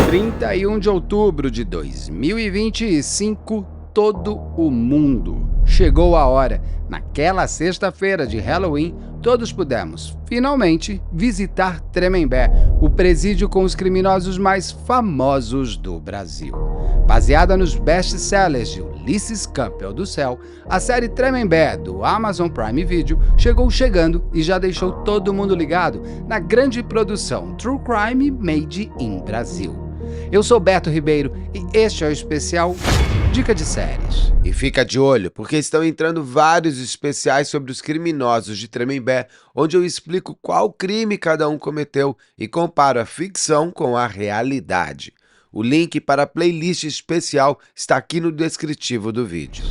31 de outubro de 2025, todo o mundo. Chegou a hora. Naquela sexta-feira de Halloween, todos pudemos, finalmente, visitar Tremembé, o presídio com os criminosos mais famosos do Brasil. Baseada nos best-sellers de Ulysses Campbell do Céu, a série Tremembé, do Amazon Prime Video, chegou chegando e já deixou todo mundo ligado na grande produção True Crime Made in Brasil. Eu sou Beto Ribeiro e este é o especial Dica de Séries. E fica de olho, porque estão entrando vários especiais sobre os criminosos de Tremembé, onde eu explico qual crime cada um cometeu e comparo a ficção com a realidade. O link para a playlist especial está aqui no descritivo do vídeo.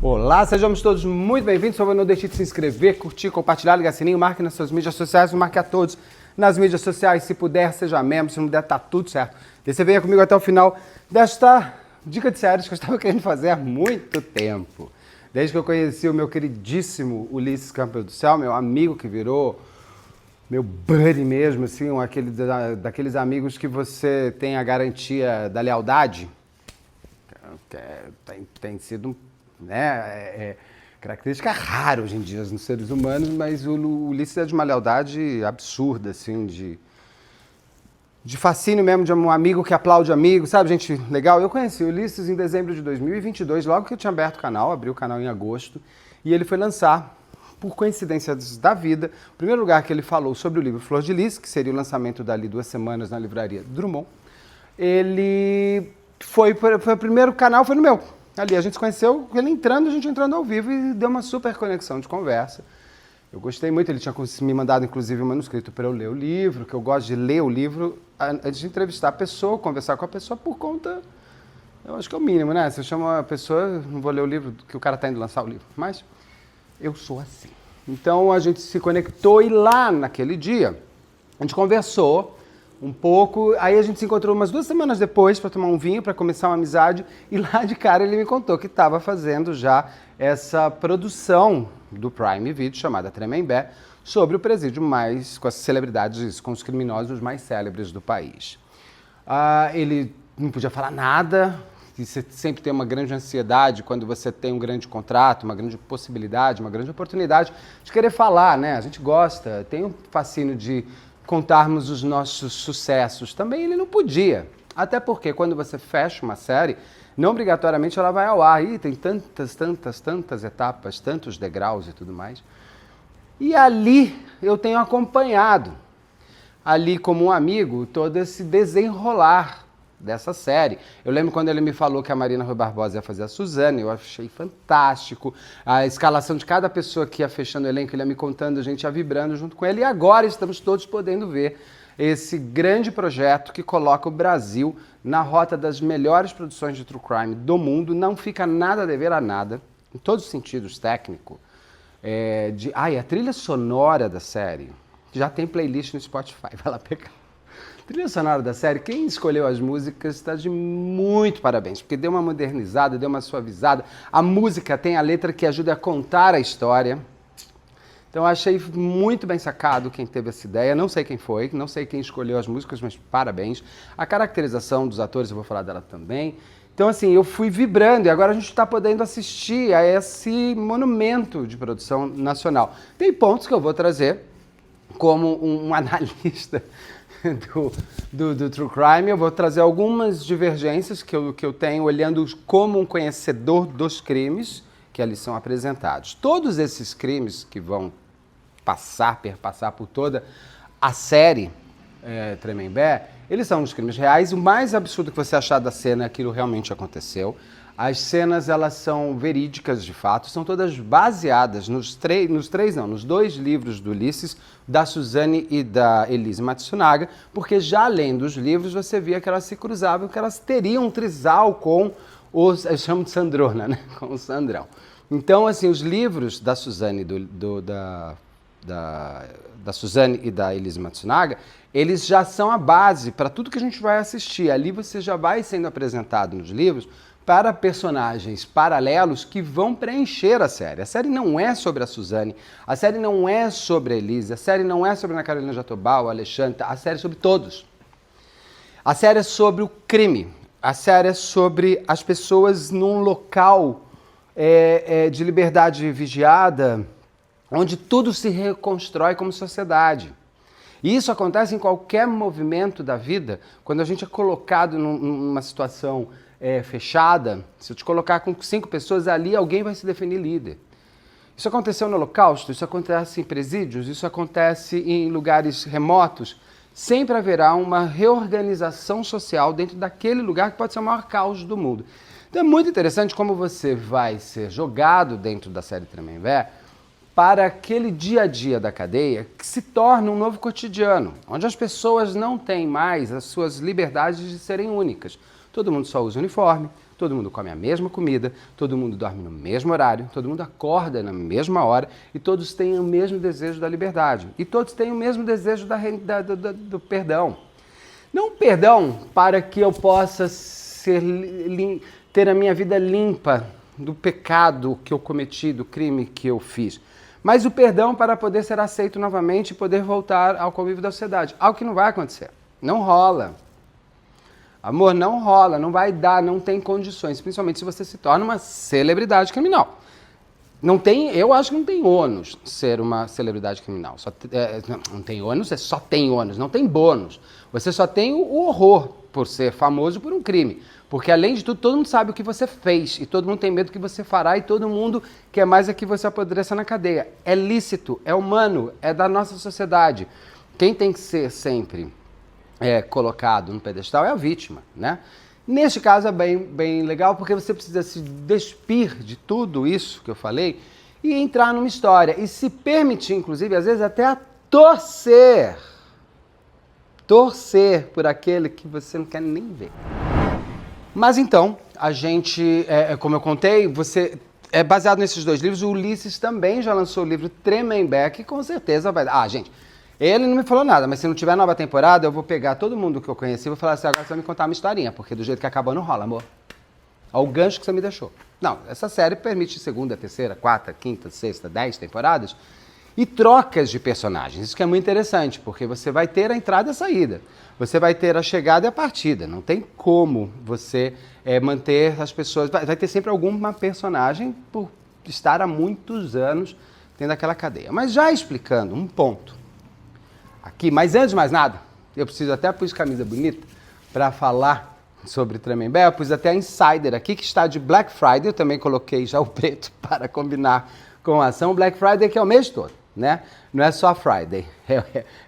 Olá, sejamos todos muito bem-vindos. Por favor, não deixe de se inscrever, curtir, compartilhar, ligar sininho, marque nas suas mídias sociais, marque a todos nas mídias sociais. Se puder, seja membro, se não puder, tá tudo certo. E você venha comigo até o final desta dica de séries que eu estava querendo fazer há muito tempo. Desde que eu conheci o meu queridíssimo Ulysses Campbell do Céu, meu amigo que virou meu buddy mesmo, assim, daqueles amigos que você tem a garantia da lealdade. Tem sido, né, característica rara hoje em dia nos seres humanos, mas o Ulysses é de uma lealdade absurda, assim, de fascínio mesmo, de um amigo que aplaude amigo, sabe, gente legal? Eu conheci o Ulysses em dezembro de 2022, logo que eu tinha aberto o canal, abri o canal em agosto, e ele foi lançar, por coincidência da vida, o primeiro lugar que ele falou sobre o livro Flor de Lis, que seria o lançamento dali 2 semanas na livraria Drummond, ele foi o primeiro canal, foi no meu. Ali a gente se conheceu, ele entrando, a gente entrando ao vivo e deu uma super conexão de conversa. Eu gostei muito, ele tinha me mandado inclusive um manuscrito para eu ler o livro, que eu gosto de ler o livro antes de entrevistar a pessoa, conversar com a pessoa por conta, eu acho que é o mínimo, né? Se eu chamo a pessoa, não vou ler o livro, que o cara está indo lançar o livro, mas eu sou assim. Então a gente se conectou e lá naquele dia a gente conversou um pouco, aí a gente se encontrou umas 2 semanas depois para tomar um vinho, para começar uma amizade, e lá de cara ele me contou que estava fazendo já essa produção do Prime Video chamada Tremembé, sobre o presídio mais, com as celebridades, com os criminosos mais célebres do país. Ele não podia falar nada, e você sempre tem uma grande ansiedade quando você tem um grande contrato, uma grande possibilidade, uma grande oportunidade de querer falar, né? A gente gosta, tem um fascínio de contarmos os nossos sucessos. Também ele não podia, até porque quando você fecha uma série, não obrigatoriamente ela vai ao ar, e tem tantas etapas, tantos degraus e tudo mais. E ali eu tenho acompanhado, ali como um amigo, todo esse desenrolar dessa série. Eu lembro quando ele me falou que a Marina Rui Barbosa ia fazer a Suzane, eu achei fantástico. A escalação de cada pessoa que ia fechando o elenco, ele ia me contando, a gente ia vibrando junto com ele. E agora estamos todos podendo ver esse grande projeto que coloca o Brasil na rota das melhores produções de True Crime do mundo. Não fica nada a dever a nada, em todos os sentidos, técnico. A trilha sonora da série já tem playlist no Spotify, vai lá pegar. Trilha sonora da série, quem escolheu as músicas está de muito parabéns, porque deu uma modernizada, deu uma suavizada. A música tem a letra que ajuda a contar a história. Então eu achei muito bem sacado quem teve essa ideia, não sei quem foi, não sei quem escolheu as músicas, mas parabéns. A caracterização dos atores, eu vou falar dela também. Então assim, eu fui vibrando e agora a gente está podendo assistir a esse monumento de produção nacional. Tem pontos que eu vou trazer como um analista do True Crime, eu vou trazer algumas divergências que eu tenho olhando como um conhecedor dos crimes que ali são apresentados. Todos esses crimes que vão perpassar por toda a série Tremembé, eles são os crimes reais. O mais absurdo que você achar da cena, aquilo realmente aconteceu. As cenas, elas são verídicas de fato, são todas baseadas nos 2 livros do Ulysses, da Suzane e da Elise Matsunaga, porque já lendo os livros você via que elas se cruzavam, que elas teriam um trisal com eu chamo de Sandrona, né? Com o Sandrão. Então, assim, os livros da Suzane, da Suzane e da Elise Matsunaga, eles já são a base para tudo que a gente vai assistir. Ali você já vai sendo apresentado nos livros para personagens paralelos que vão preencher a série. A série não é sobre a Suzane, a série não é sobre a Elise, a série não é sobre a Ana Carolina Jatobá, o Alexandre, a série é sobre todos. A série é sobre o crime. A série é sobre as pessoas num local de liberdade vigiada, onde tudo se reconstrói como sociedade. E isso acontece em qualquer movimento da vida, quando a gente é colocado numa situação fechada. Se eu te colocar com 5 pessoas ali, alguém vai se definir líder. Isso aconteceu no Holocausto, isso acontece em presídios, isso acontece em lugares remotos. Sempre haverá uma reorganização social dentro daquele lugar que pode ser o maior caos do mundo. Então é muito interessante como você vai ser jogado dentro da série Tremembé para aquele dia a dia da cadeia que se torna um novo cotidiano, onde as pessoas não têm mais as suas liberdades de serem únicas. Todo mundo só usa uniforme, todo mundo come a mesma comida, todo mundo dorme no mesmo horário, todo mundo acorda na mesma hora e todos têm o mesmo desejo da liberdade. E todos têm o mesmo desejo do perdão. Não perdão para que eu possa ter a minha vida limpa do pecado que eu cometi, do crime que eu fiz, mas o perdão para poder ser aceito novamente e poder voltar ao convívio da sociedade. Algo que não vai acontecer. Não rola. Amor, não rola, não vai dar, não tem condições, principalmente se você se torna uma celebridade criminal. Não tem, eu acho que não tem ônus ser uma celebridade criminal. Não tem ônus, só tem ônus, não tem bônus. Você só tem o horror por ser famoso por um crime. Porque, além de tudo, todo mundo sabe o que você fez e todo mundo tem medo do que você fará e todo mundo quer mais é que você apodreça na cadeia. É lícito, é humano, é da nossa sociedade. Quem tem que ser sempre colocado no pedestal é a vítima, né? Neste caso é bem legal porque você precisa se despir de tudo isso que eu falei e entrar numa história e se permitir, inclusive, às vezes até a torcer por aquele que você não quer nem ver. Mas então, a gente, como eu contei, você é baseado nesses 2 livros. O Ulisses também já lançou o livro Tremembé, que com certeza vai... gente, ele não me falou nada, mas se não tiver nova temporada, eu vou pegar todo mundo que eu conheci e vou falar assim, agora você vai me contar uma historinha, porque do jeito que acabou não rola, amor. Olha o gancho que você me deixou. Não, essa série permite 2ª, 3ª, 4ª, 5ª, 6ª, 10 temporadas e trocas de personagens. Isso que é muito interessante, porque você vai ter a entrada e a saída. Você vai ter a chegada e a partida. Não tem como você manter as pessoas... Vai ter sempre alguma personagem por estar há muitos anos dentro daquela cadeia. Mas já explicando um ponto aqui, mas antes de mais nada, eu preciso até pus camisa bonita para falar sobre Tremembé. Eu pus até a Insider aqui, que está de Black Friday. Eu também coloquei já o preto para combinar com a ação. Black Friday que é o mês todo, né? Não é só Friday,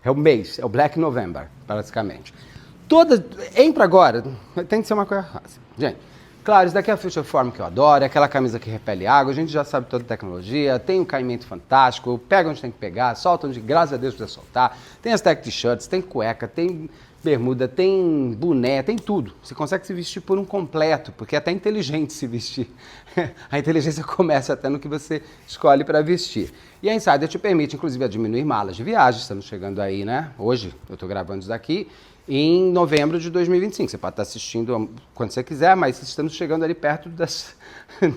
é o mês, é o Black November, basicamente. Entra agora, tem que ser uma coisa assim. Gente, claro, isso daqui é a Future Form que eu adoro, é aquela camisa que repele água, a gente já sabe toda a tecnologia, tem um caimento fantástico, pega onde tem que pegar, solta onde, graças a Deus, precisa soltar. Tem as tech t-shirts, tem cueca, tem bermuda, tem boné, tem tudo. Você consegue se vestir por um completo, porque é até inteligente se vestir. A inteligência começa até no que você escolhe para vestir. E a Insider te permite, inclusive, a diminuir malas de viagem. Estamos chegando aí, né? Hoje, eu estou gravando isso daqui, em novembro de 2025. Você pode estar assistindo quando você quiser, mas estamos chegando ali perto das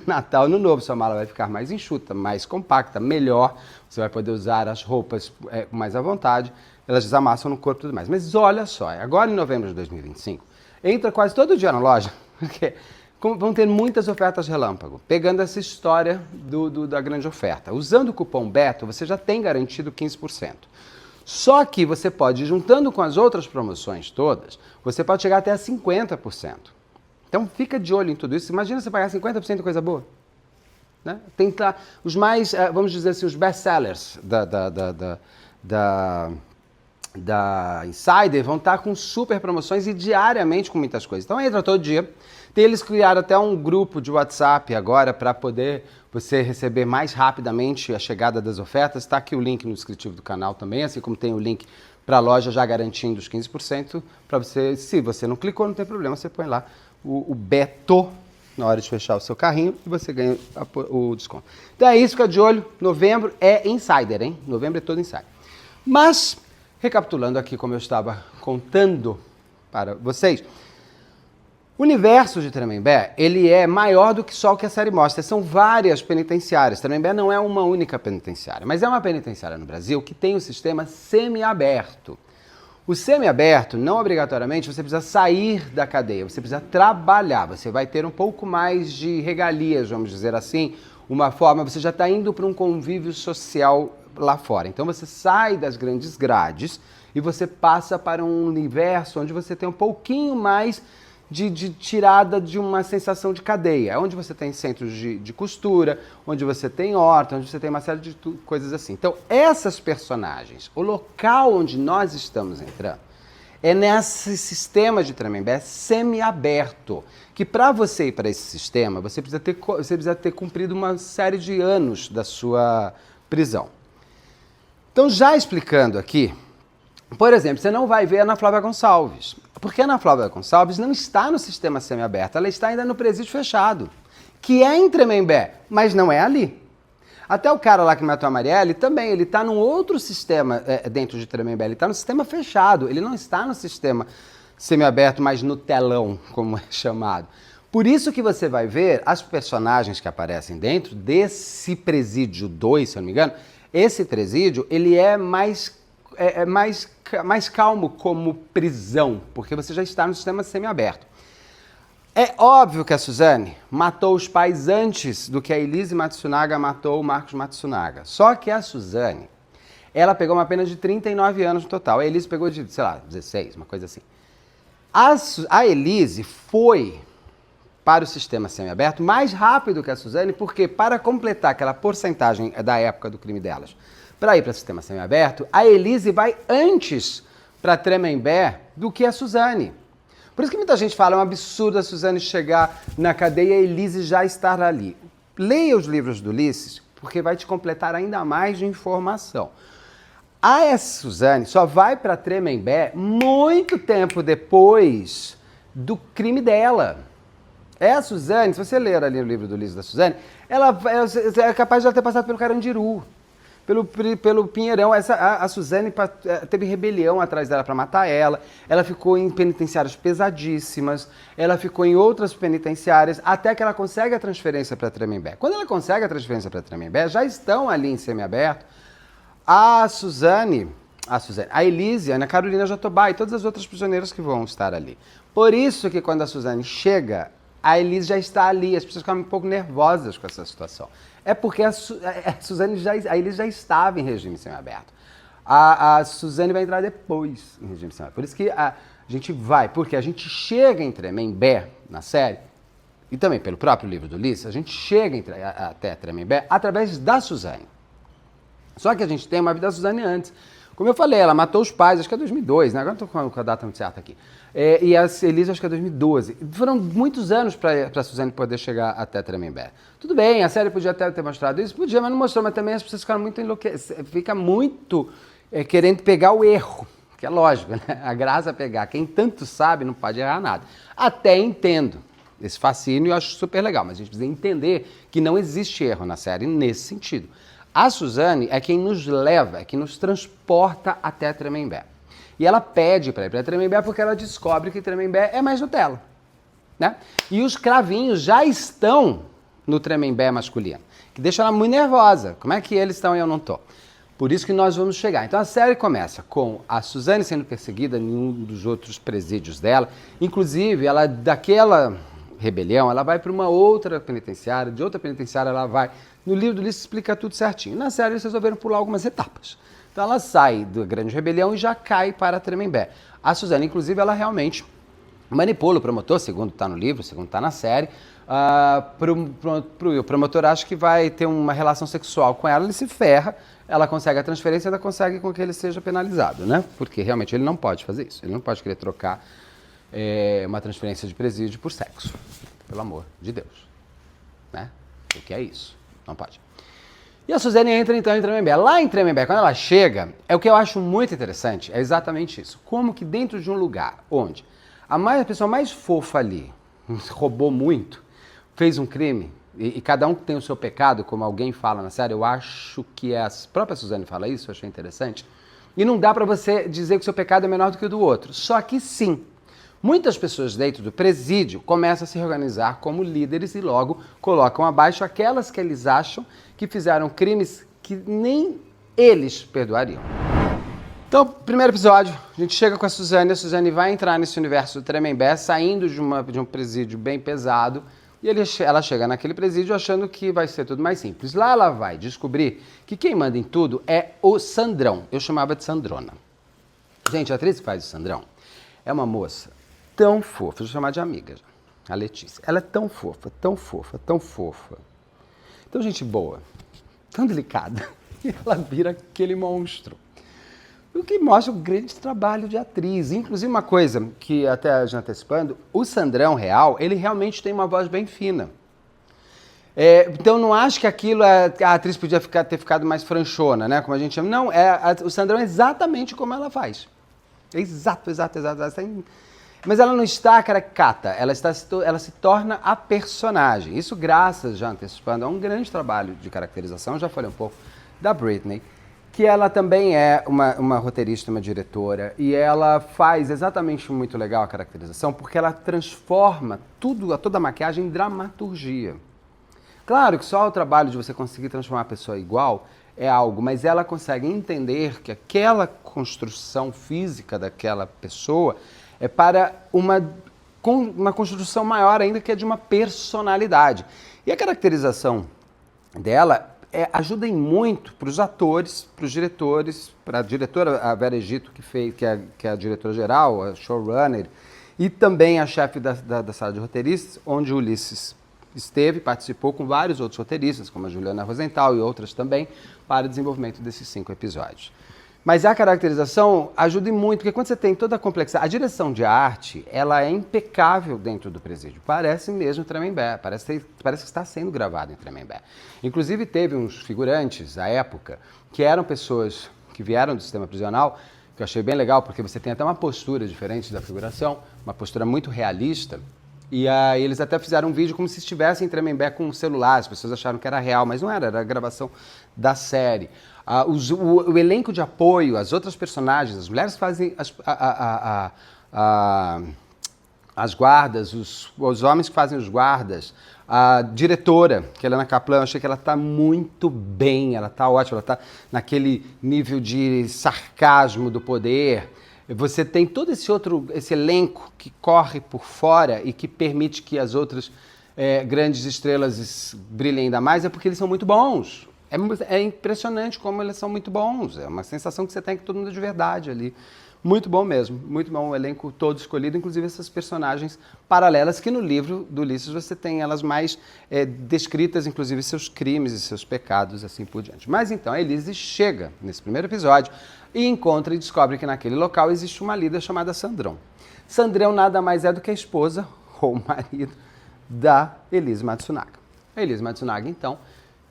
Natal, Ano Novo. Sua mala vai ficar mais enxuta, mais compacta, melhor. Você vai poder usar as roupas com mais à vontade. Elas desamassam no corpo e tudo mais. Mas olha só, agora em novembro de 2025, entra quase todo dia na loja, porque vão ter muitas ofertas relâmpago, pegando essa história da grande oferta. Usando o cupom BETO, você já tem garantido 15%. Só que você pode, juntando com as outras promoções todas, você pode chegar até a 50%. Então fica de olho em tudo isso. Imagina você pagar 50% de coisa boa. Né? Tem que estar os mais, vamos dizer assim, os best-sellers da Insider vão estar com super promoções e diariamente com muitas coisas. Então entra todo dia. Eles criaram até um grupo de WhatsApp agora para poder você receber mais rapidamente a chegada das ofertas. Está aqui o link no descritivo do canal também, assim como tem o link para a loja já garantindo os 15%. Para você, se você não clicou, não tem problema, você põe lá o Beto na hora de fechar o seu carrinho e você ganha o desconto. Então é isso, fica de olho. Novembro é Insider, hein? Novembro é todo Insider. Mas, recapitulando aqui como eu estava contando para vocês, o universo de Tremembé, ele é maior do que só o que a série mostra. São várias penitenciárias. Tremembé não é uma única penitenciária, mas é uma penitenciária no Brasil que tem um sistema semi-aberto. O semiaberto, não obrigatoriamente, você precisa sair da cadeia, você precisa trabalhar, você vai ter um pouco mais de regalias, vamos dizer assim, uma forma, você já está indo para um convívio social lá fora. Então você sai das grandes grades e você passa para um universo onde você tem um pouquinho mais de tirada de uma sensação de cadeia, onde você tem centros de costura, onde você tem horta, onde você tem uma série de coisas assim. Então, essas personagens, o local onde nós estamos entrando, é nesse sistema de Tremembé semi-aberto, que para você ir para esse sistema, você precisa ter cumprido uma série de anos da sua prisão. Então, já explicando aqui, por exemplo, você não vai ver a Ana Flávia Gonçalves, porque a Ana Flávia Gonçalves não está no sistema semiaberto, ela está ainda no presídio fechado, que é em Tremembé, mas não é ali. Até o cara lá que matou a Marielle também, ele está num outro sistema dentro de Tremembé, ele está no sistema fechado, ele não está no sistema semiaberto, mas no telão, como é chamado. Por isso que você vai ver as personagens que aparecem dentro desse presídio 2, se eu não me engano, esse presídio, ele é mais calmo como prisão, porque você já está no sistema semiaberto. É óbvio que a Suzane matou os pais antes do que a Elise Matsunaga matou o Marcos Matsunaga. Só que a Suzane, ela pegou uma pena de 39 anos no total. A Elise pegou de, 16, uma coisa assim. A Elise foi para o sistema semiaberto mais rápido que a Suzane, porque para completar aquela porcentagem da época do crime delas, para ir para o sistema semiaberto, a Elise vai antes para Tremembé do que a Suzane. Por isso que muita gente fala, é um absurdo a Suzane chegar na cadeia e a Elise já estar ali. Leia os livros do Ulisses, porque vai te completar ainda mais de informação. A Suzane só vai para Tremembé muito tempo depois do crime dela. A Suzane, se você ler ali o livro do Ulisses da Suzane, ela é capaz de ela ter passado pelo Carandiru, pelo Pinheirão. A Suzane teve rebelião atrás dela para matar ela. Ela ficou em penitenciárias pesadíssimas. Ela ficou em outras penitenciárias até que ela consegue a transferência para Tremembé. Quando ela consegue a transferência para Tremembé, já estão ali em semiaberto a Elise, a Ana Carolina Jatobá e todas as outras prisioneiras que vão estar ali. Por isso que quando a Suzane chega, a Elise já está ali. As pessoas ficam um pouco nervosas com essa situação. É porque a Elise já estava em regime semiaberto. A Suzane vai entrar depois em regime semiaberto. Por isso que a gente vai, porque a gente chega em Tremembé, na série, e também pelo próprio livro do Ulisses, a gente chega até Tremembé através da Suzane. Só que a gente tem uma vida da Suzane antes. Como eu falei, ela matou os pais, acho que é 2002, né? Agora não estou com a data muito certa aqui. E a Elise, acho que é 2012. Foram muitos anos para a Suzane poder chegar até Tremembé. Tudo bem, a série podia até ter mostrado isso, podia, mas não mostrou. Mas também as pessoas ficaram muito enlouquecidas, fica muito querendo pegar o erro, que é lógico, né? A graça é pegar. Quem tanto sabe não pode errar nada. Até entendo esse fascínio, eu acho super legal, mas a gente precisa entender que não existe erro na série nesse sentido. A Suzane é quem nos leva, é quem nos transporta até Tremembé. E ela pede para ir para Tremembé porque ela descobre que Tremembé é mais Nutella, né? E os cravinhos já estão no Tremembé masculino, que deixa ela muito nervosa. Como é que eles estão e eu não estou? Por isso que nós vamos chegar. Então a série começa com a Suzane sendo perseguida em um dos outros presídios dela. Inclusive, ela daquela rebelião, ela vai para uma outra penitenciária, de outra penitenciária ela vai. No livro do Ulisses explica tudo certinho. Na série eles resolveram pular algumas etapas. Então ela sai da grande rebelião e já cai para Tremembé. A Suzane, inclusive, ela realmente manipula o promotor, segundo está no livro, segundo está na série. O promotor acha que vai ter uma relação sexual com ela, ele se ferra, ela consegue a transferência e ela consegue com que ele seja penalizado, né? Porque realmente ele não pode fazer isso. Ele não pode querer trocar uma transferência de presídio por sexo. Pelo amor de Deus. Né? O que é isso? Não pode. E a Suzane entra então em Tremembé. Lá em Tremembé, quando ela chega, o que eu acho muito interessante é exatamente isso. Como que dentro de um lugar onde a pessoa mais fofa ali roubou muito, fez um crime, e cada um tem o seu pecado, como alguém fala na série, eu acho que a própria Suzane fala isso, eu achei interessante, e não dá para você dizer que o seu pecado é menor do que o do outro. Só que sim, muitas pessoas dentro do presídio começam a se organizar como líderes e logo colocam abaixo aquelas que eles acham que fizeram crimes que nem eles perdoariam. Então, primeiro episódio, a gente chega com a Suzane vai entrar nesse universo do Tremembé, saindo de um presídio bem pesado, e ela chega naquele presídio achando que vai ser tudo mais simples. Lá ela vai descobrir que quem manda em tudo é o Sandrão. Eu chamava de Sandrona. Gente, a atriz que faz o Sandrão é uma moça tão fofa, vou chamar de amiga, a Letícia. Ela é tão fofa, tão fofa, tão fofa. Tão gente boa, tão delicada. E ela vira aquele monstro. O que mostra o grande trabalho de atriz. Inclusive uma coisa que até já antecipando, o Sandrão real, ele realmente tem uma voz bem fina. Então não acho que aquilo a atriz podia ter ficado mais franchona, né? Como a gente chama. Não, o Sandrão é exatamente como ela faz. Exato. Mas ela não está caricata, ela se torna a personagem. Isso graças, já antecipando, a um grande trabalho de caracterização. Eu já falei um pouco da Britney, que ela também é uma roteirista, uma diretora, e ela faz exatamente muito legal a caracterização, porque ela transforma toda a maquiagem em dramaturgia. Claro que só o trabalho de você conseguir transformar a pessoa igual é algo, mas ela consegue entender que aquela construção física daquela pessoa é para uma construção maior ainda, que é de uma personalidade. E a caracterização dela ajuda muito para os atores, para os diretores, para a diretora, a Vera Egito, que é a diretora geral, a showrunner, e também a chefe da sala de roteiristas, onde o Ulisses participou com vários outros roteiristas, como a Juliana Rosenthal e outras também, para o desenvolvimento desses 5 episódios. Mas a caracterização ajuda muito, porque quando você tem toda a complexidade, a direção de arte, ela é impecável dentro do presídio. Parece mesmo Tremembé, parece que está sendo gravado em Tremembé. Inclusive teve uns figurantes, à época, que eram pessoas que vieram do sistema prisional, que eu achei bem legal, porque você tem até uma postura diferente da figuração, uma postura muito realista. E aí eles até fizeram um vídeo como se estivessem em Tremembé com um celular, as pessoas acharam que era real, mas não era a gravação da série. O elenco de apoio, as outras personagens, as mulheres que fazem as guardas, os homens que fazem os guardas, a diretora, que é a Helena Kaplan, eu achei que ela está muito bem, ela está ótima, ela está naquele nível de sarcasmo do poder. Você tem todo esse elenco que corre por fora e que permite que as outras grandes estrelas brilhem ainda mais, é porque eles são muito bons. É impressionante como eles são muito bons. É uma sensação que você tem que todo mundo é de verdade ali. Muito bom mesmo, muito bom o elenco todo escolhido, inclusive essas personagens paralelas que no livro do Ulisses você tem elas mais descritas, inclusive seus crimes e seus pecados, assim por diante. Mas então a Elise chega nesse primeiro episódio e encontra e descobre que naquele local existe uma líder chamada Sandrão. Sandrão nada mais é do que a esposa ou o marido da Elise Matsunaga. A Elise Matsunaga, então,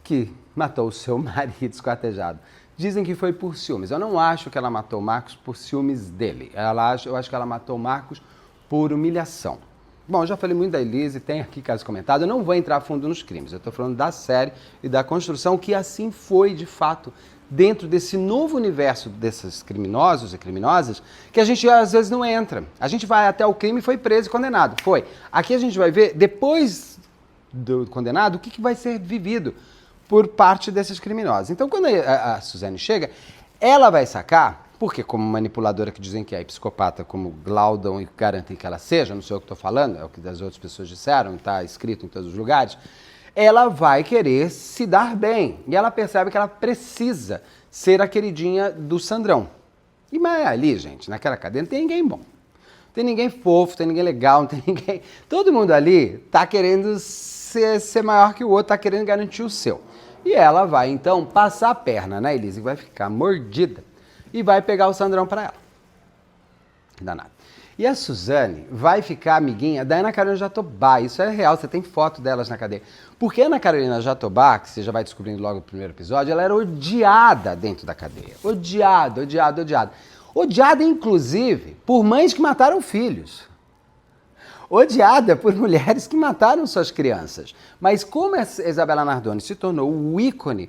que matou o seu marido esquartejado. Dizem que foi por ciúmes. Eu não acho que ela matou o Marcos por ciúmes dele. Eu acho que ela matou o Marcos por humilhação. Bom, eu já falei muito da Elise, tem aqui caso comentado. Eu não vou entrar a fundo nos crimes. Eu estou falando da série e da construção, que assim foi, de fato, dentro desse novo universo desses criminosos e criminosas, que a gente às vezes não entra. A gente vai até o crime e foi preso e condenado. Foi. Aqui a gente vai ver, depois do condenado, o que vai ser vivido por parte desses criminosos. Então, quando a Suzane chega, ela vai sacar, porque como manipuladora que dizem que é psicopata, como glaudam e garantem que ela seja, não sei o que estou falando, é o que as outras pessoas disseram, está escrito em todos os lugares, ela vai querer se dar bem. E ela percebe que ela precisa ser a queridinha do Sandrão. E mas ali, gente, naquela cadeia não tem ninguém bom. Não tem ninguém fofo, não tem ninguém legal, não tem ninguém... Todo mundo ali está querendo ser maior que o outro, está querendo garantir o seu. E ela vai, então, passar a perna na Elise, que vai ficar mordida, e vai pegar o Sandrão para ela. Danado. E a Suzane vai ficar amiguinha da Ana Carolina Jatobá. Isso é real, você tem foto delas na cadeia. Porque a Ana Carolina Jatobá, que você já vai descobrindo logo no primeiro episódio, ela era odiada dentro da cadeia. Odiada. Odiada, inclusive, por mães que mataram filhos. Odiada por mulheres que mataram suas crianças. Mas como a Isabela Nardoni se tornou o ícone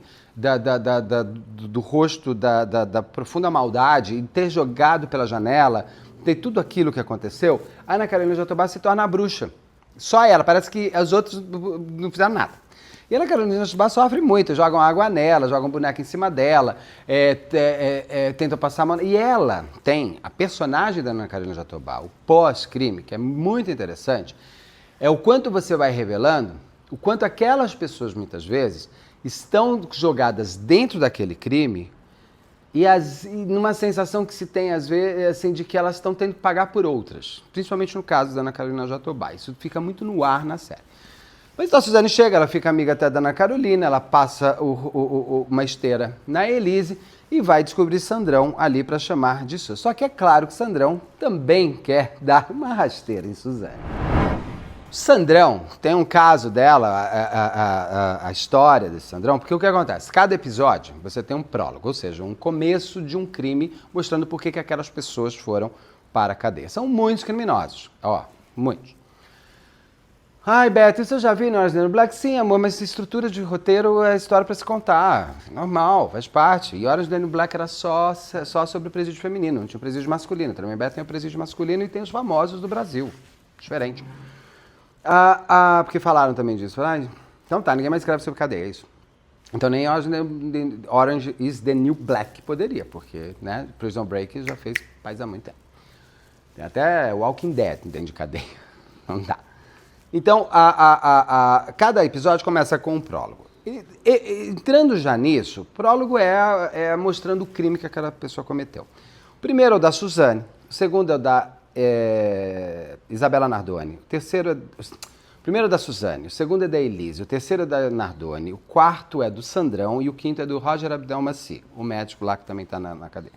do rosto da profunda maldade e ter jogado pela janela, ter tudo aquilo que aconteceu, a Ana Carolina Jatobá se torna a bruxa. Só ela, parece que os outros não fizeram nada. E a Ana Carolina Jatobá sofre muito, jogam água nela, jogam boneca em cima dela, tentam passar a mão. E ela tem, a personagem da Ana Carolina Jatobá, o pós-crime, que é muito interessante, é o quanto você vai revelando, o quanto aquelas pessoas, muitas vezes, estão jogadas dentro daquele crime e numa sensação que se tem, às vezes, assim, de que elas estão tendo que pagar por outras. Principalmente no caso da Ana Carolina Jatobá. Isso fica muito no ar na série. Mas então a Suzane chega, ela fica amiga até da Ana Carolina, ela passa uma esteira na Elise e vai descobrir Sandrão ali para chamar de sua. Só que é claro que Sandrão também quer dar uma rasteira em Suzane. Sandrão, tem um caso dela, a história desse Sandrão, porque o que acontece? Cada episódio você tem um prólogo, ou seja, um começo de um crime mostrando por que aquelas pessoas foram para a cadeia. São muitos criminosos, muitos. Ai, Beto, isso eu já vi no Orange is the New Black. Sim, amor, mas estrutura de roteiro é história para se contar. Normal, faz parte. E Orange is the New Black era só sobre o presídio feminino, não tinha o presídio masculino. Também Beto tem o presídio masculino e tem os famosos do Brasil. Diferente. Porque falaram também disso. Então tá, ninguém mais escreve sobre cadeia, é isso. Então nem Orange is the New Black poderia, porque, né, Prison Break já fez faz há muito tempo. Tem até Walking Dead dentro de cadeia. Não dá. Então, cada episódio começa com um prólogo. Entrando já nisso, o prólogo é mostrando o crime que aquela pessoa cometeu. O primeiro é o da Suzane, o segundo é o da Isabela Nardoni, o primeiro é da Suzane, o segundo é da Elise, o terceiro é da Nardoni, o quarto é do Sandrão e o quinto é do Roger Abdelmaci, o médico lá que também está na cadeia.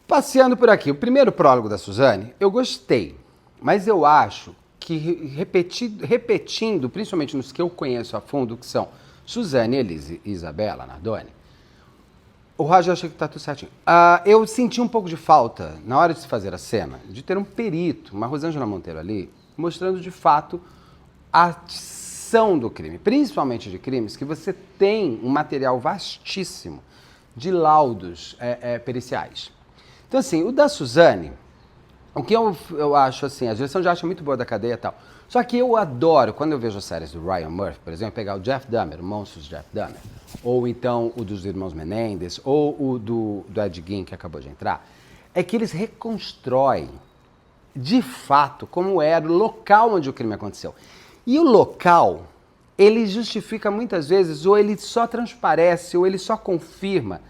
Passeando por aqui, o primeiro prólogo da Suzane, eu gostei, mas eu acho que repetindo, principalmente nos que eu conheço a fundo, que são Suzane, Elise e Isabela Nardoni, o Roger achei que está tudo certinho. Eu senti um pouco de falta, na hora de se fazer a cena, de ter um perito, uma Rosângela Monteiro ali, mostrando de fato a ação do crime, principalmente de crimes que você tem um material vastíssimo de laudos periciais. Então, assim, o da Suzane, o que eu acho assim, a direção já acha muito boa da cadeia e tal. Só que eu adoro, quando eu vejo as séries do Ryan Murphy, por exemplo, pegar o Jeff Dahmer, o Monstros Jeff Dahmer, ou então o dos Irmãos Menendez, ou o do Ed Gein, que acabou de entrar, é que eles reconstroem, de fato, como era o local onde o crime aconteceu. E o local, ele justifica muitas vezes, ou ele só transparece, ou ele só confirma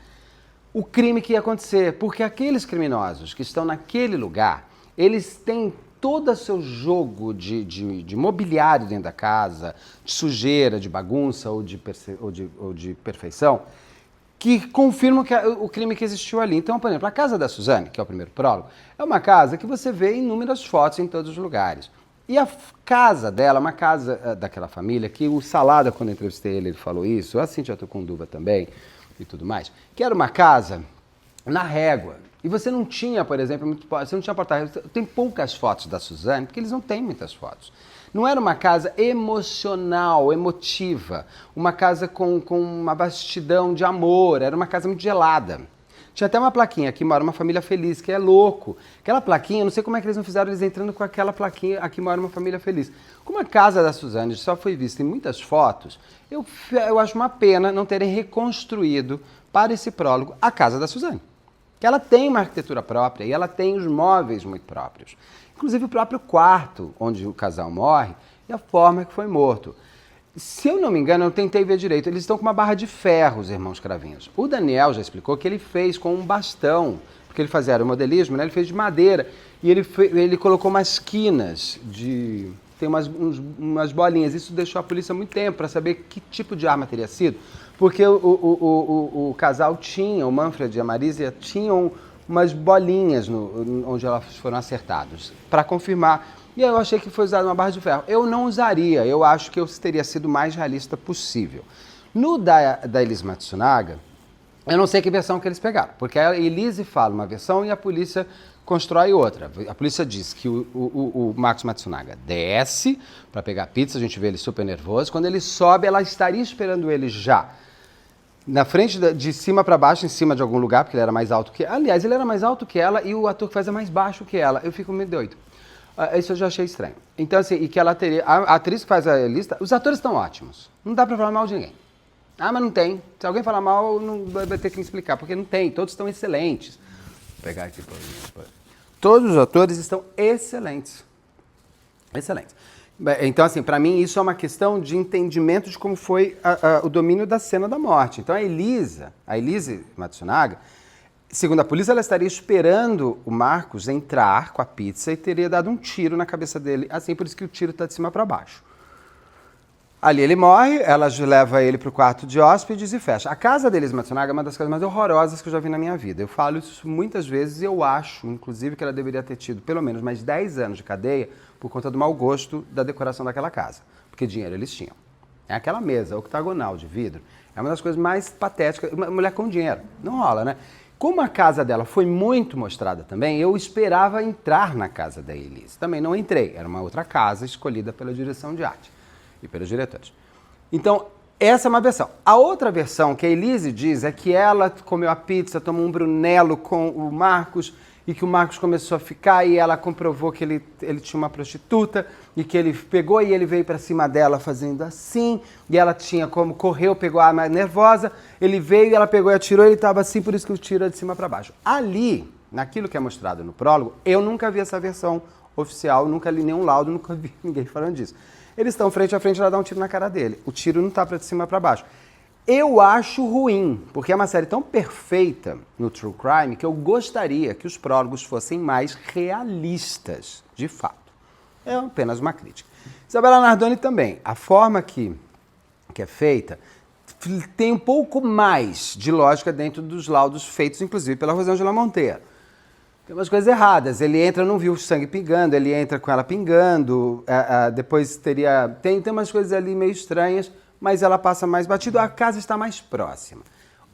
o crime que ia acontecer. Porque aqueles criminosos que estão naquele lugar, eles têm todo o seu jogo de mobiliário dentro da casa, de sujeira, de bagunça ou de perfeição, que confirmam o crime que existiu ali. Então, por exemplo, a casa da Suzane, que é o primeiro prólogo, é uma casa que você vê inúmeras fotos em todos os lugares. E a casa dela, uma casa daquela família, que o Salada, quando eu entrevistei ele falou isso, a Cíntia Tucunduva também e tudo mais, que era uma casa na Régua. E você não tinha, por exemplo, você não tinha porta. Tem poucas fotos da Suzane, porque eles não têm muitas fotos. Não era uma casa emocional, emotiva, uma casa com uma vastidão de amor, era uma casa muito gelada. Tinha até uma plaquinha, aqui mora uma família feliz, que é louco. Aquela plaquinha, não sei como é que eles não fizeram, eles entrando com aquela plaquinha, aqui mora uma família feliz. Como a casa da Suzane só foi vista em muitas fotos, eu acho uma pena não terem reconstruído para esse prólogo a casa da Suzane. Que ela tem uma arquitetura própria e ela tem os móveis muito próprios. Inclusive o próprio quarto onde o casal morre e a forma que foi morto. Se eu não me engano, eu tentei ver direito, eles estão com uma barra de ferro, os irmãos Cravinhos. O Daniel já explicou que ele fez com um bastão, porque ele fazia aeromodelismo, né? Ele fez de madeira e ele colocou umas quinas tem umas bolinhas. Isso deixou a polícia muito tempo para saber que tipo de arma teria sido. Porque o casal tinha, o Manfred e a Marísia, tinham umas bolinhas onde elas foram acertadas, para confirmar. E aí eu achei que foi usada uma barra de ferro. Eu não usaria, eu acho que eu teria sido o mais realista possível. No da Elise Matsunaga, eu não sei que versão que eles pegaram, porque a Elise fala uma versão e a polícia constrói outra. A polícia diz que o Max Matsunaga desce para pegar pizza, a gente vê ele super nervoso. Quando ele sobe, ela estaria esperando ele já na frente, de cima para baixo, em cima de algum lugar, porque ele era mais alto que ela. Aliás, ele era mais alto que ela e o ator que faz é mais baixo que ela. Eu fico meio doido. Isso eu já achei estranho. Então, assim, e que ela teria... A atriz que faz a lista... Os atores estão ótimos. Não dá pra falar mal de ninguém. Ah, mas não tem. Se alguém falar mal, não vai ter que me explicar, porque não tem. Todos estão excelentes. Vou pegar aqui. Todos os atores estão excelentes. Excelentes. Então, assim, pra mim isso é uma questão de entendimento de como foi o domínio da cena da morte. Então, a Elise Matsunaga, segundo a polícia, ela estaria esperando o Marcos entrar com a pizza e teria dado um tiro na cabeça dele, assim, por isso que o tiro tá de cima pra baixo. Ali ele morre, ela leva ele pro quarto de hóspedes e fecha. A casa deles, Matsunaga, é uma das coisas mais horrorosas que eu já vi na minha vida. Eu falo isso muitas vezes e eu acho, inclusive, que ela deveria ter tido pelo menos mais 10 anos de cadeia por conta do mau gosto da decoração daquela casa. Porque dinheiro eles tinham. É aquela mesa octagonal de vidro. É uma das coisas mais patéticas. Uma mulher com dinheiro. Não rola, né? Como a casa dela foi muito mostrada também, eu esperava entrar na casa da Elise. Também não entrei. Era uma outra casa escolhida pela direção de arte e pelos diretores. Então, essa é uma versão. A outra versão que a Elise diz é que ela comeu a pizza, tomou um Brunello com o Marcos e que o Marcos começou a ficar e ela comprovou que ele tinha uma prostituta e que ele pegou e ele veio para cima dela fazendo assim e ela tinha como correu, pegou a arma nervosa, ele veio e ela pegou e atirou e ele estava assim, por isso que o tiro é de cima para baixo. Ali, naquilo que é mostrado no prólogo, eu nunca vi essa versão oficial, nunca li nenhum laudo, nunca vi ninguém falando disso. Eles estão frente a frente, ela dá um tiro na cara dele. O tiro não está de cima para baixo. Eu acho ruim, porque é uma série tão perfeita no True Crime que eu gostaria que os prólogos fossem mais realistas, de fato. É apenas uma crítica. Isabela Nardoni também. A forma que é feita tem um pouco mais de lógica dentro dos laudos feitos, inclusive, pela Rosângela Monteiro. Tem umas coisas erradas. Ele entra, não viu o sangue pingando, ele entra com ela pingando, depois teria... Tem umas coisas ali meio estranhas, mas ela passa mais batido, a casa está mais próxima.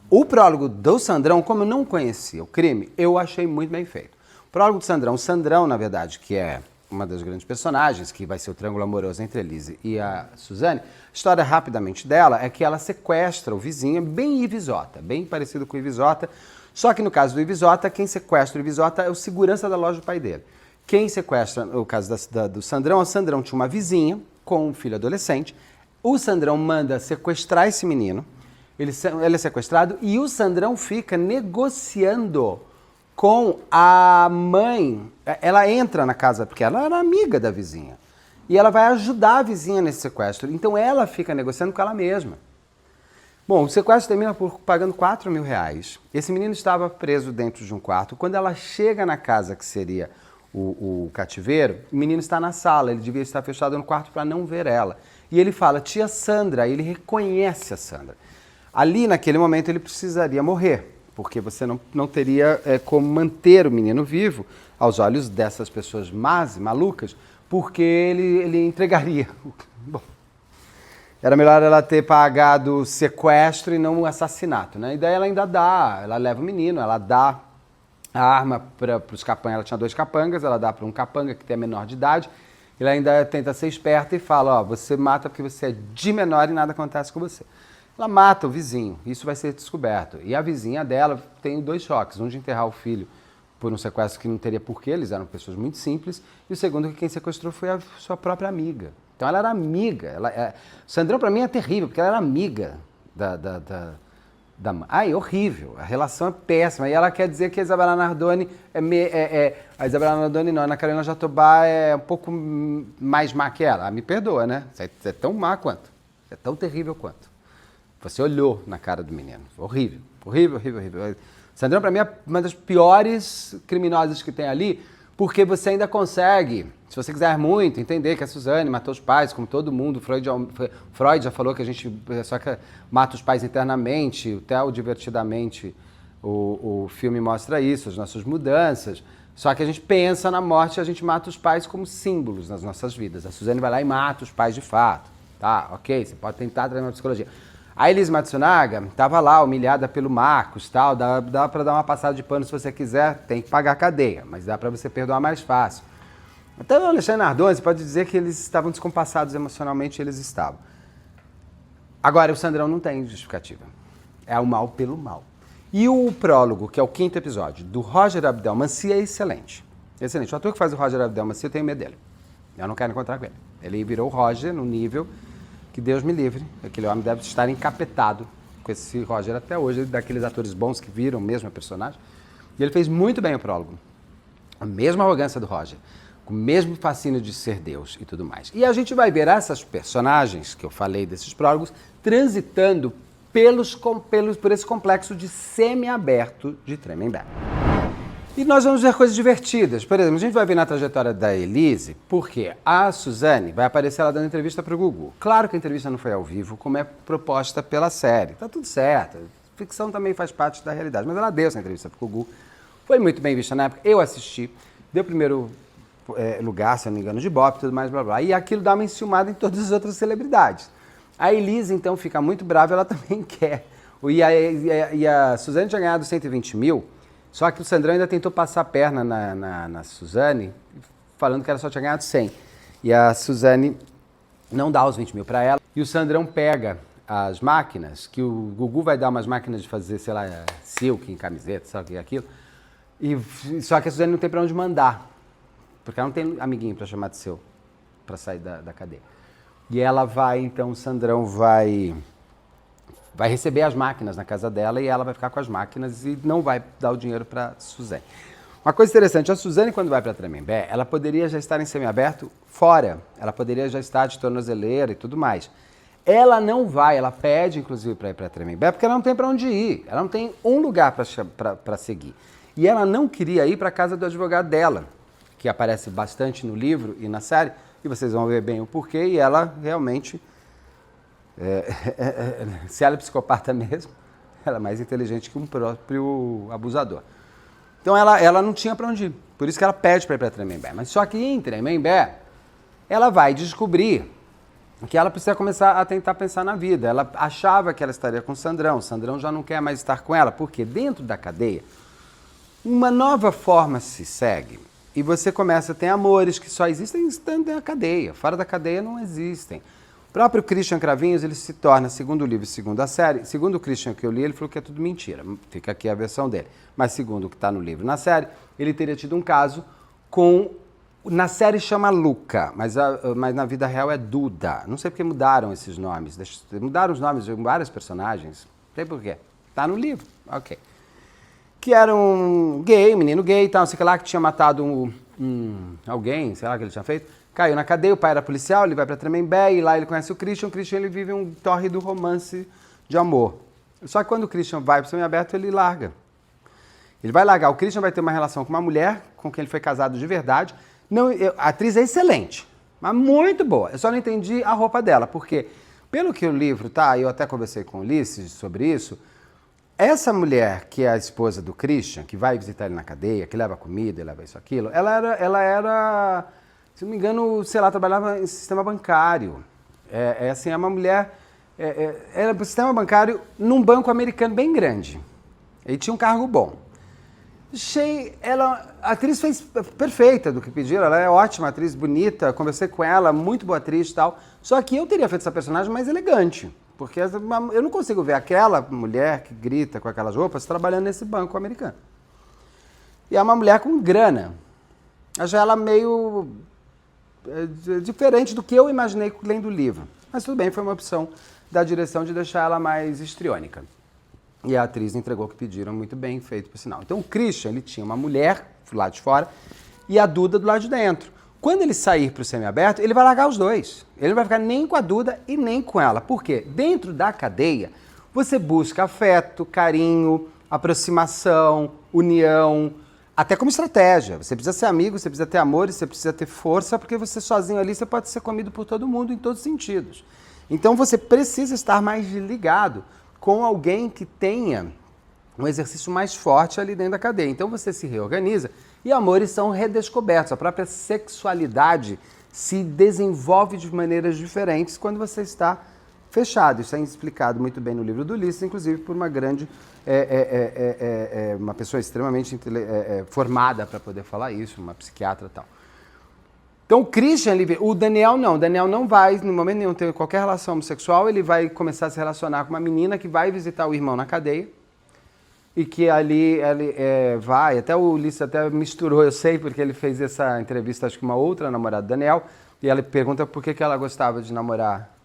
O prólogo do Sandrão, como eu não conhecia o crime, eu achei muito bem feito. O prólogo do Sandrão, na verdade, que é uma das grandes personagens, que vai ser o triângulo amoroso entre a Elise e a Suzane, a história rapidamente dela é que ela sequestra o vizinho, bem Ivisota, bem parecido com o Ivisota, só que no caso do Ivisota, quem sequestra o Ivisota é o segurança da loja do pai dele. Quem sequestra, no caso do Sandrão, o Sandrão tinha uma vizinha com um filho adolescente. O Sandrão manda sequestrar esse menino, ele é sequestrado e o Sandrão fica negociando com a mãe. Ela entra na casa, porque ela era amiga da vizinha, e ela vai ajudar a vizinha nesse sequestro. Então ela fica negociando com ela mesma. Bom, o sequestro termina por pagando R$4.000. Esse menino estava preso dentro de um quarto. Quando ela chega na casa, que seria o cativeiro, o menino está na sala, ele devia estar fechado no quarto para não ver ela. E ele fala, tia Sandra, ele reconhece a Sandra. Ali, naquele momento, ele precisaria morrer, porque você não teria como manter o menino vivo aos olhos dessas pessoas más e malucas, porque ele entregaria. Bom, era melhor ela ter pagado o sequestro e não o assassinato, né? E daí ela ainda ela leva o menino, ela dá a arma para os capangas, ela tinha 2 capangas, ela dá para um capanga que tem a menor de idade, ele ainda tenta ser esperta e fala, ó, você mata porque você é de menor e nada acontece com você. Ela mata o vizinho, isso vai ser descoberto. E a vizinha dela tem 2 choques, um de enterrar o filho por um sequestro que não teria porquê, eles eram pessoas muito simples, e o segundo que quem sequestrou foi a sua própria amiga. Então ela era amiga. Sandrão para mim é terrível, porque ela era amiga da mãe. Ai, horrível. A relação é péssima. E ela quer dizer que a Isabela Nardoni a Isabela Nardoni não, a Ana Carolina Jatobá é um pouco mais má que ela. Me perdoa, né? Você é tão má quanto. É tão terrível quanto. Você olhou na cara do menino. Horrível. Horrível, horrível, horrível. Sandrão, para mim, é uma das piores criminosas que tem ali, porque você ainda consegue, se você quiser muito, entender que a Suzane matou os pais, como todo mundo. Freud já falou que a gente só que mata os pais internamente, o Theo divertidamente, o filme mostra isso, as nossas mudanças. Só que a gente pensa na morte e a gente mata os pais como símbolos nas nossas vidas. A Suzane vai lá e mata os pais de fato. Tá, ok, você pode tentar trazer uma psicologia. A Elise Matsunaga estava lá, humilhada pelo Marcos, tal, dá para dar uma passada de pano se você quiser, tem que pagar a cadeia, mas dá para você perdoar mais fácil. Então o Alexandre Nardoni, você pode dizer que eles estavam descompassados emocionalmente, eles estavam. Agora, o Sandrão não tem justificativa. É o mal pelo mal. E o prólogo, que é o 5º episódio, do Roger Abdelmaci, é excelente. Excelente. O ator que faz o Roger Abdelmaci, eu tenho medo dele. Eu não quero encontrar com ele. Ele virou o Roger no nível que Deus me livre. Aquele homem deve estar encapetado com esse Roger até hoje, daqueles atores bons que viram mesmo a personagem. E ele fez muito bem o prólogo. A mesma arrogância do Roger, com o mesmo fascínio de ser Deus e tudo mais. E a gente vai ver essas personagens, que eu falei desses prólogos, transitando por esse complexo de semi-aberto de Tremembé. E nós vamos ver coisas divertidas. Por exemplo, a gente vai ver na trajetória da Elise, porque a Suzane vai aparecer ela dando entrevista para o Gugu. Claro que a entrevista não foi ao vivo, como é proposta pela série. Tá tudo certo. Ficção também faz parte da realidade. Mas ela deu essa entrevista para o Gugu. Foi muito bem vista na época. Eu assisti. Deu primeiro lugar, se eu não me engano, de Ibope e tudo mais, blá, blá. E aquilo dá uma enciumada em todas as outras celebridades. A Elise, então, fica muito brava. Ela também quer. E a Suzane tinha ganhado 120 mil. Só que o Sandrão ainda tentou passar a perna na Suzane, falando que ela só tinha ganhado 100. E a Suzane não dá os 20 mil para ela. E o Sandrão pega as máquinas, que o Gugu vai dar umas máquinas de fazer, sei lá, silk em camiseta, sabe o que é aquilo. Só que a Suzane não tem para onde mandar, porque ela não tem amiguinho para chamar de seu, para sair da cadeia. E ela vai, então o Sandrão vai receber as máquinas na casa dela e ela vai ficar com as máquinas e não vai dar o dinheiro para Suzane. Uma coisa interessante, a Suzane, quando vai para Tremembé, ela poderia já estar em semiaberto fora, ela poderia já estar de tornozeleira e tudo mais. Ela não vai, ela pede, inclusive, para ir para Tremembé, porque ela não tem para onde ir, ela não tem um lugar para seguir. E ela não queria ir para a casa do advogado dela, que aparece bastante no livro e na série, e vocês vão ver bem o porquê, e ela realmente... se ela é psicopata mesmo, ela é mais inteligente que um próprio abusador. Então ela não tinha para onde ir, por isso que ela pede para ir para Tremembé. Mas só que em Tremembé, ela vai descobrir que ela precisa começar a tentar pensar na vida. Ela achava que ela estaria com o Sandrão já não quer mais estar com ela, porque dentro da cadeia, uma nova forma se segue. E você começa a ter amores que só existem estando na cadeia, fora da cadeia não existem. O próprio Christian Cravinhos, ele se torna, segundo o livro e segundo a série, segundo o Christian que eu li, ele falou que é tudo mentira, fica aqui a versão dele. Mas segundo o que está no livro e na série, ele teria tido um caso com, na série chama Luca, mas na vida real é Duda. Não sei porque mudaram esses nomes, mudaram os nomes de vários personagens, não sei por quê, está no livro, ok. Que era um menino gay e tal, não sei o que lá, que tinha matado alguém, sei lá o que ele tinha feito. Caiu na cadeia, o pai era policial, ele vai para Tremembé e lá ele conhece o Christian ele vive um tórrido romance de amor. Só que quando o Christian vai para o semiaberto, ele larga. Ele vai largar, o Christian vai ter uma relação com uma mulher com quem ele foi casado de verdade. Não, a atriz é excelente, mas muito boa. Eu só não entendi a roupa dela, porque pelo que o livro tá, eu até conversei com o Ulisses sobre isso, essa mulher que é a esposa do Christian, que vai visitar ele na cadeia, que leva comida, leva isso, aquilo, ela era se não me engano, sei lá, trabalhava em sistema bancário. Assim, é uma mulher... era pro sistema bancário num banco americano bem grande. E tinha um cargo bom. A atriz fez perfeita do que pediram, ela é ótima atriz, bonita, conversei com ela, muito boa atriz e tal. Só que eu teria feito essa personagem mais elegante. Porque eu não consigo ver aquela mulher que grita com aquelas roupas trabalhando nesse banco americano. E é uma mulher com grana. Achei ela meio... diferente do que eu imaginei lendo o livro. Mas tudo bem, foi uma opção da direção de deixar ela mais histriônica. E a atriz entregou o que pediram, muito bem feito, por sinal. Então o Christian, ele tinha uma mulher do lado de fora e a Duda do lado de dentro. Quando ele sair para o semiaberto, ele vai largar os dois. Ele não vai ficar nem com a Duda e nem com ela. Por quê? Dentro da cadeia, você busca afeto, carinho, aproximação, união, até como estratégia. Você precisa ser amigo, você precisa ter amor, você precisa ter força, porque você sozinho ali, você pode ser comido por todo mundo em todos os sentidos. Então você precisa estar mais ligado com alguém que tenha um exercício mais forte ali dentro da cadeia. Então você se reorganiza e amores são redescobertos. A própria sexualidade se desenvolve de maneiras diferentes quando você está fechado. Isso é explicado muito bem no livro do Ulisses, inclusive por uma grande... uma pessoa extremamente formada para poder falar isso, uma psiquiatra e tal. Então o Christian, o Daniel não vai, no momento nenhum, ter qualquer relação homossexual, ele vai começar a se relacionar com uma menina que vai visitar o irmão na cadeia, e que ali ele vai, até o Ulisses até misturou, eu sei, porque ele fez essa entrevista, acho que uma outra namorada, Daniel, e ela pergunta por que ela gostava de namorar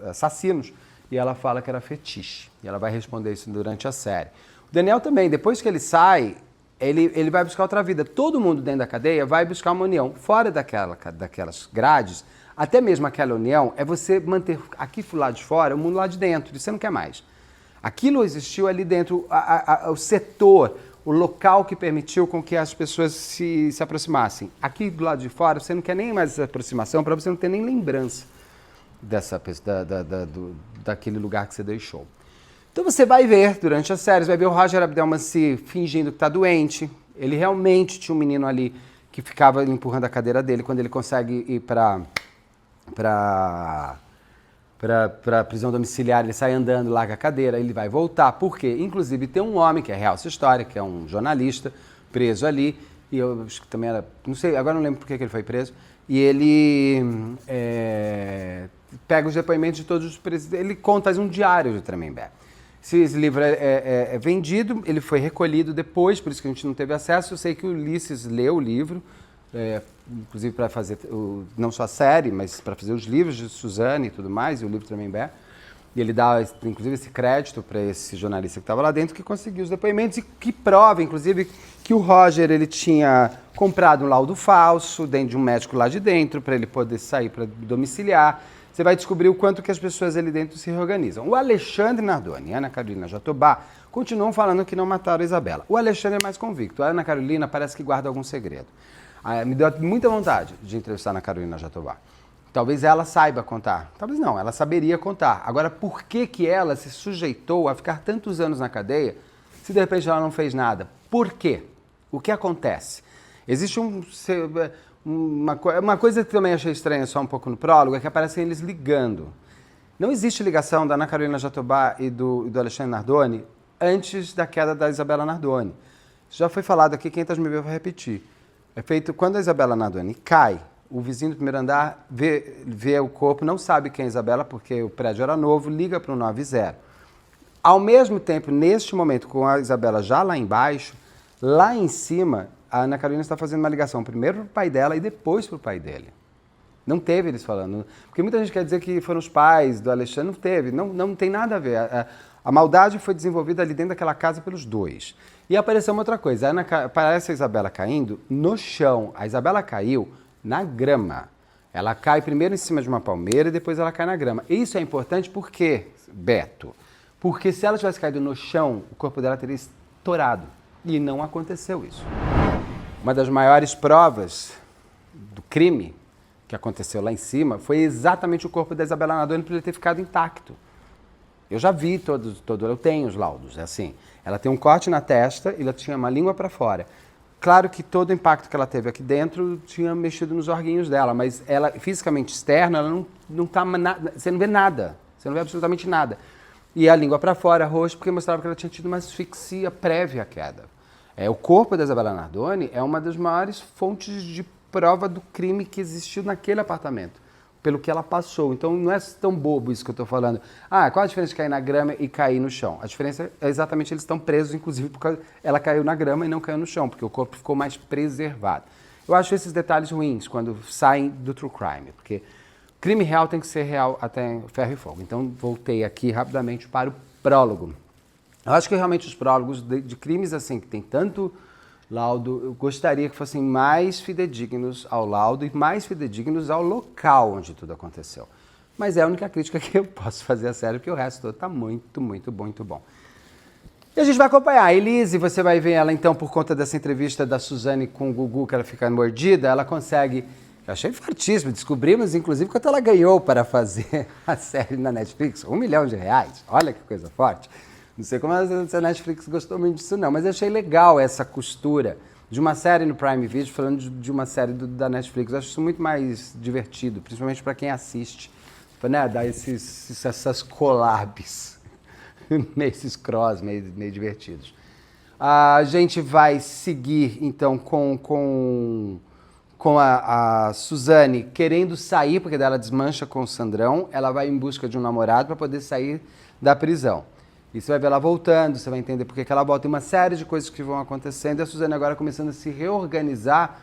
assassinos, e ela fala que era fetiche, e ela vai responder isso durante a série. O Daniel também, depois que ele sai, ele vai buscar outra vida. Todo mundo dentro da cadeia vai buscar uma união. Fora daquelas grades, até mesmo aquela união, é você manter aqui pro lado de fora, o mundo lá de dentro, e você não quer mais. Aquilo existiu ali dentro, o setor, o local que permitiu com que as pessoas se aproximassem. Aqui do lado de fora, você não quer nem mais essa aproximação, para você não ter nem lembrança daquele lugar que você deixou. Então você vai ver, durante a série, você vai ver o Roger Abdelmaci fingindo que está doente. Ele realmente tinha um menino ali que ficava empurrando a cadeira dele. Quando ele consegue ir para a prisão domiciliar, ele sai andando, larga a cadeira, ele vai voltar. Por quê? Inclusive tem um homem, que é real essa história, que é um jornalista, preso ali, e eu acho que também era, não sei, agora não lembro por que ele foi preso, e ele pega os depoimentos de todos os presidentes, ele conta um diário de Tremembé. Esse livro é vendido, ele foi recolhido depois, por isso que a gente não teve acesso. Eu sei que o Ulisses leu o livro, inclusive para fazer não só a série, mas para fazer os livros de Suzane e tudo mais, e o livro Tremembé. E ele dá, inclusive, esse crédito para esse jornalista que estava lá dentro, que conseguiu os depoimentos e que prova, inclusive, que o Roger ele tinha comprado um laudo falso dentro de um médico lá de dentro, para ele poder sair para domiciliar. Você vai descobrir o quanto que as pessoas ali dentro se reorganizam. O Alexandre Nardoni e a Ana Carolina Jatobá continuam falando que não mataram a Isabela. O Alexandre é mais convicto. A Ana Carolina parece que guarda algum segredo. Me deu muita vontade de entrevistar a Ana Carolina Jatobá. Talvez ela saiba contar. Talvez não, ela saberia contar. Agora, por que ela se sujeitou a ficar tantos anos na cadeia se de repente ela não fez nada? Por quê? O que acontece? Existe uma coisa que também achei estranha só um pouco no prólogo, é que aparecem eles ligando. Não existe ligação da Ana Carolina Jatobá e do Alexandre Nardoni antes da queda da Isabela Nardoni. Isso já foi falado aqui, quem está me vendo vai repetir. É feito quando a Isabela Nardoni cai, o vizinho do primeiro andar vê o corpo, não sabe quem é a Isabela, porque o prédio era novo, liga para o 90. Ao mesmo tempo, neste momento, com a Isabela já lá embaixo, lá em cima, a Ana Carolina está fazendo uma ligação primeiro para o pai dela e depois para o pai dele. Não teve eles falando. Porque muita gente quer dizer que foram os pais do Alexandre. Não teve. Não tem nada a ver. A maldade foi desenvolvida ali dentro daquela casa pelos dois. E apareceu uma outra coisa. Parece a Isabela caindo no chão. A Isabela caiu na grama. Ela cai primeiro em cima de uma palmeira e depois ela cai na grama. Isso é importante por quê, Beto? Porque se ela tivesse caído no chão, o corpo dela teria estourado. E não aconteceu isso. Uma das maiores provas do crime que aconteceu lá em cima foi exatamente o corpo da Isabela Nardoni por ele ter ficado intacto. Eu já vi eu tenho os laudos, é assim. Ela tem um corte na testa e ela tinha uma língua para fora. Claro que todo o impacto que ela teve aqui dentro tinha mexido nos orguinhos dela, mas ela, fisicamente externa, ela não tá nada, você não vê nada, você não vê absolutamente nada. E a língua para fora, roxo, porque mostrava que ela tinha tido uma asfixia prévia à queda. O corpo da Isabela Nardoni é uma das maiores fontes de prova do crime que existiu naquele apartamento, pelo que ela passou. Então não é tão bobo isso que eu estou falando. Qual a diferença de cair na grama e cair no chão? A diferença é exatamente eles estão presos, inclusive porque ela caiu na grama e não caiu no chão, porque o corpo ficou mais preservado. Eu acho esses detalhes ruins quando saem do true crime, porque crime real tem que ser real até ferro e fogo. Então voltei aqui rapidamente para o prólogo. Eu acho que realmente os prólogos de crimes assim, que tem tanto laudo, eu gostaria que fossem mais fidedignos ao laudo e mais fidedignos ao local onde tudo aconteceu. Mas é a única crítica que eu posso fazer a sério, porque o resto todo está muito, muito bom, muito bom. E a gente vai acompanhar. A Elise, você vai ver ela então, por conta dessa entrevista da Suzane com o Gugu, que ela fica mordida, ela consegue... Eu achei fortíssimo, descobrimos inclusive quanto ela ganhou para fazer a série na Netflix, R$1 milhão. Olha que coisa forte. Não sei como a Netflix gostou muito disso não, mas eu achei legal essa costura de uma série no Prime Video falando de uma série da Netflix. Eu acho isso muito mais divertido, principalmente para quem assiste, né? Dar essas collabs, esses cross meio divertidos. A gente vai seguir então com a Suzane querendo sair, porque ela desmancha com o Sandrão, ela vai em busca de um namorado para poder sair da prisão. E você vai ver ela voltando, você vai entender por que ela volta. Tem uma série de coisas que vão acontecendo e a Suzane agora começando a se reorganizar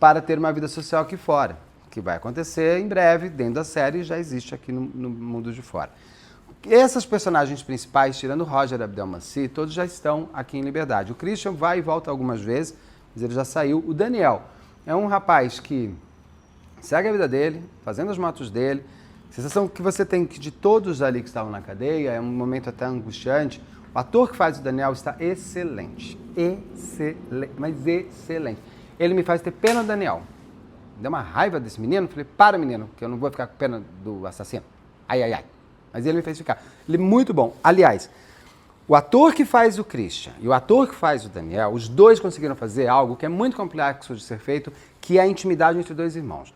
para ter uma vida social aqui fora, que vai acontecer em breve, dentro da série, e já existe aqui no mundo de fora. Essas personagens principais, tirando o Roger Abdelmaci, todos já estão aqui em liberdade. O Christian vai e volta algumas vezes, mas ele já saiu. O Daniel é um rapaz que segue a vida dele, fazendo as motos dele. A sensação que você tem que de todos ali que estavam na cadeia, é um momento até angustiante. O ator que faz o Daniel está excelente. Excelente, mas excelente. Ele me faz ter pena do Daniel. Me deu uma raiva desse menino. Falei, para menino, que eu não vou ficar com pena do assassino. Ai, ai, ai. Mas ele me fez ficar. Ele é muito bom. Aliás, o ator que faz o Christian e o ator que faz o Daniel, os dois conseguiram fazer algo que é muito complexo de ser feito, que é a intimidade entre dois irmãos.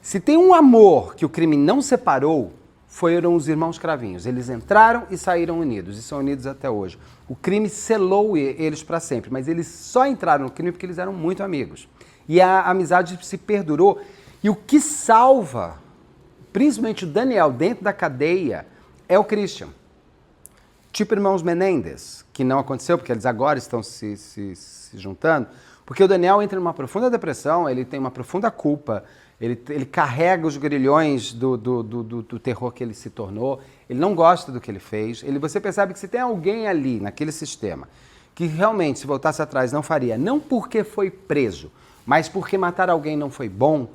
Se tem um amor que o crime não separou, foram os irmãos Cravinhos. Eles entraram e saíram unidos, e são unidos até hoje. O crime selou eles para sempre, mas eles só entraram no crime porque eles eram muito amigos. E a amizade se perdurou. E o que salva, principalmente o Daniel dentro da cadeia, é o Christian. Tipo Irmãos Menendez, que não aconteceu porque eles agora estão se juntando, porque o Daniel entra numa profunda depressão, ele tem uma profunda culpa, ele carrega os grilhões do terror que ele se tornou, ele não gosta do que ele fez. Você percebe que se tem alguém ali, naquele sistema, que realmente, se voltasse atrás, não faria, não porque foi preso, mas porque matar alguém não foi bom,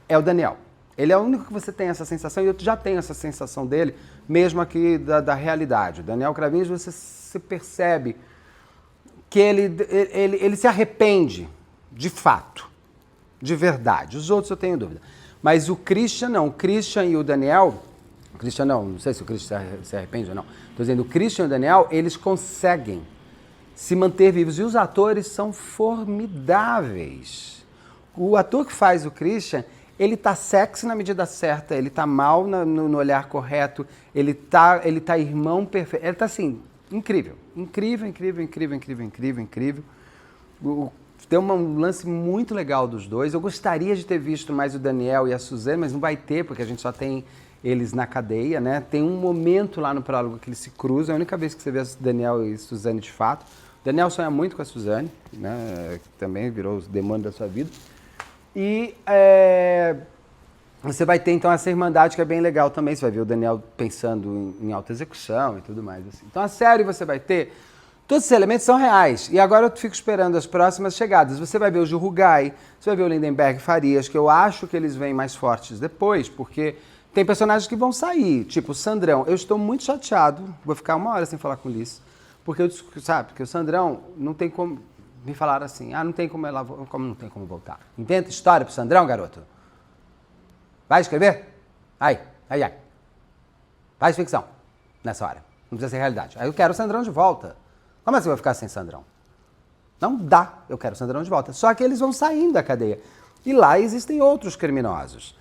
é o Daniel. Ele é o único que você tem essa sensação, e eu já tenho essa sensação dele, mesmo aqui da realidade. O Daniel Cravinhos, você se percebe que ele se arrepende, de fato. De verdade. Os outros eu tenho dúvida. Mas o Christian não. O Christian e o Daniel... O Christian não sei se o Christian se arrepende ou não. Estou dizendo, o Christian e o Daniel, eles conseguem se manter vivos. E os atores são formidáveis. O ator que faz o Christian, ele tá sexy na medida certa, ele tá mal no olhar correto, ele tá irmão perfeito. Ele tá assim, incrível. Incrível, incrível, incrível, incrível, incrível, incrível. Tem um lance muito legal dos dois. Eu gostaria de ter visto mais o Daniel e a Suzane, mas não vai ter, porque a gente só tem eles na cadeia, né? Tem um momento lá no prólogo que eles se cruzam, é a única vez que você vê Daniel e Suzane de fato. O Daniel sonha muito com a Suzane, né? Que também virou o demônio da sua vida. E você vai ter então essa irmandade que é bem legal também. Você vai ver o Daniel pensando em alta execução e tudo mais. Assim. Então a série você vai ter... Todos esses elementos são reais. E agora eu fico esperando as próximas chegadas. Você vai ver o Gil Rugai, você vai ver o Lindenberg Farias, que eu acho que eles vêm mais fortes depois, porque tem personagens que vão sair, tipo o Sandrão. Eu estou muito chateado, vou ficar uma hora sem falar com o Ulisses, porque porque o Sandrão não tem como... Me falaram assim, não tem como ela... Como não tem como voltar? Inventa história pro Sandrão, garoto. Vai escrever? Ai. Faz ficção nessa hora. Não precisa ser realidade. Aí eu quero o Sandrão de volta. Como assim eu vou ficar sem Sandrão? Não dá, eu quero o Sandrão de volta. Só que eles vão saindo da cadeia. E lá existem outros criminosos.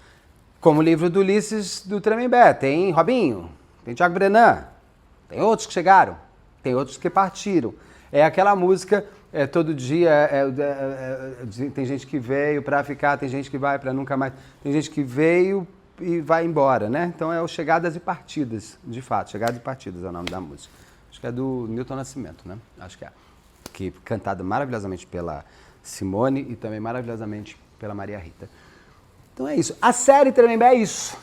Como o livro do Ulisses do Tremembé. Tem Robinho, tem Thiago Brenan, tem outros que chegaram, tem outros que partiram. É aquela música, todo dia, tem gente que veio para ficar, tem gente que vai para nunca mais, tem gente que veio e vai embora, né? Então é o Chegadas e Partidas, de fato. Chegadas e Partidas é o nome da música. Acho que é do Milton Nascimento, né? Acho que é. Que cantada maravilhosamente pela Simone e também maravilhosamente pela Maria Rita. Então é isso. A série Tremembé é isso.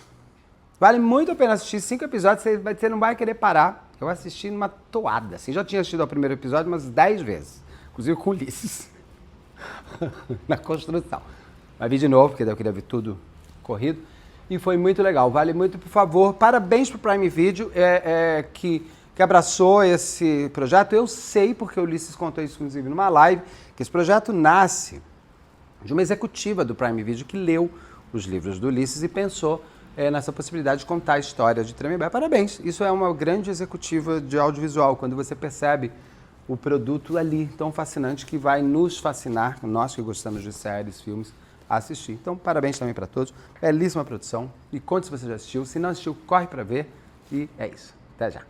Vale muito a pena assistir 5 episódios, você não vai querer parar. Eu assisti numa toada, assim. Já tinha assistido ao primeiro episódio umas 10 vezes. Inclusive com Ulisses. Na construção. Vai vir de novo, porque daí eu queria ver tudo corrido. E foi muito legal. Vale muito, por favor. Parabéns pro Prime Video, que abraçou esse projeto. Eu sei, porque o Ulisses contou isso, inclusive, numa live, que esse projeto nasce de uma executiva do Prime Video que leu os livros do Ulisses e pensou nessa possibilidade de contar a história de Tremembé. Parabéns! Isso é uma grande executiva de audiovisual, quando você percebe o produto ali, tão fascinante, que vai nos fascinar, nós que gostamos de séries, filmes, a assistir. Então, parabéns também para todos. Belíssima produção. E conte se você já assistiu. Se não assistiu, corre para ver. E é isso. Até já.